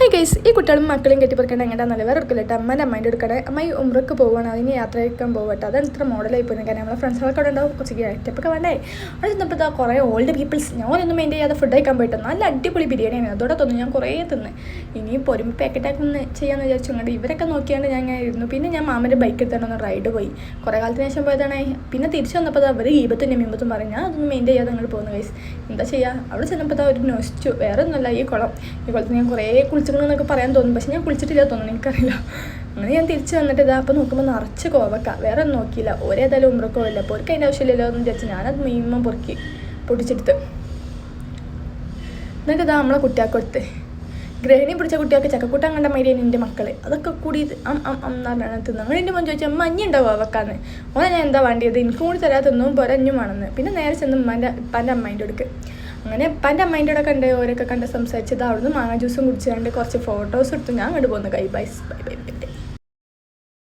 Hi guys, ഈ കുട്ടികളും മക്കളും കെട്ടിപ്പറക്കേണ്ട എങ്ങനെയാണെന്നല്ല വേറെ എടുക്കില്ല കേട്ടോ. അമ്മേൻ്റെ എടുക്കണേ. അമ്മ ഈ ഉമ്രക്ക് പോവുകയാണ്, അതിന് യാത്ര കഴിക്കാൻ പോകട്ടെ. അതാണ് ഇത്ര മോഡലായി പോകുന്നത്. കാരണം നമ്മളെ ഫ്രണ്ട്സുകളൊക്കെ അവിടെ ഉണ്ടാവും, കുറച്ച് ഗെറ്റപ്പൊക്കെ വേണ്ടേ. അവിടെ ചെന്നപ്പോൾ കുറേ ഓൾഡ് പീപ്പിൾസ്. ഞാനൊന്നും മെയിൻ ചെയ്യാതെ ഫുഡ് കഴിക്കാൻ പോയിട്ട് നല്ല അടിപൊളി ബിരിയാണിയാണ്. അതോടെ തോന്നുന്നു ഞാൻ കുറേ തിന്ന്. ഇനി പൊരുമ്പ് പാക്കറ്റാക്കി ഒന്ന് ചെയ്യാമെന്ന് വിചാരിച്ചു. കൊണ്ട് ഇവരൊക്കെ നോക്കിയാണ്ട് ഞാൻ ഇങ്ങനെ ഇരുന്നു. പിന്നെ ഞാൻ മാമൻ്റെ ബൈക്ക് എടുത്താണ്ട് റൈഡ് പോയി. കുറേ കാലത്തിന് ശേഷം പോയതാണ്. പിന്നെ തിരിച്ചു വന്നപ്പോൾ അവർ ഈപത്തിൻ്റെ മിമ്പത്തും പറയും. ഞാൻ അതൊന്നും മെയിൻ ചെയ്യാതെ അങ്ങോട്ട് പോകുന്നു ഗൈസ്. എന്താ ചെയ്യുക, അവിടെ ചെന്നപ്പോൾ ഒരു നൊസ്റ്റു. വേറെ ഒന്നുമല്ല, ഈ കുളത്തിൽ ഞാൻ കുറേ കുളിച്ചിക്കണമെന്നൊക്കെ പറയാൻ തോന്നും. പക്ഷെ ഞാൻ കുളിച്ചിട്ടില്ല തോന്നുന്നു, എനിക്കറിയില്ല. അങ്ങനെ ഞാൻ തിരിച്ച് വന്നിട്ട് ഇതാ അപ്പോൾ നോക്കുമ്പോൾ നിറച്ച് കോവക്ക. വേറെ ഒന്നും നോക്കിയില്ല. ഒരേതായാലും ഉമ്രക്കോ ഇല്ല, അപ്പോൾ അവർക്ക് അതിൻ്റെ ആവശ്യമില്ലല്ലോ എന്ന് വിചാരിച്ചു ഞാനത് മിനിമം പൊട്ടിച്ചെടുത്ത്. എന്നിട്ട് ഇതാ നമ്മളെ കുട്ടിയാൾക്ക് കൊടുത്ത്. ഗ്രഹിണി പിടിച്ച കുട്ടിയൊക്കെ ചക്കക്കൂട്ടാൻ കണ്ട മരിയാണ് എൻ്റെ മക്കൾ. അതൊക്കെ കൂടി എന്നാണ് തിന്നു. അങ്ങനെ എൻ്റെ മോൻ ചോദിച്ചാൽ മഞ്ഞ ഉണ്ടാവും അവക്കാന്ന്. ഓനെ ഞാൻ എന്താ വേണ്ടിയത്, എനിക്കും കൂടി തരാതെ തിന്നും പോരഞ്ഞും വേണമെന്ന്. പിന്നെ നേരെ ചെന്ന് ഉപ്പാൻ്റെ അമ്മേൻ്റെ അടുക്ക്. അങ്ങനെ ഉപ്പാൻ്റെ അമ്മേൻ്റെ അവിടെ കണ്ട് ഓരൊക്കെ കണ്ട് സംസാരിച്ചത്. അവിടുന്ന് മാങ്ങ ജ്യൂസും കുടിച്ചുകൊണ്ട് കുറച്ച് ഫോട്ടോസ് എടുത്തു. ഞാൻ കണ്ടു പോകുന്നു. Bye bye.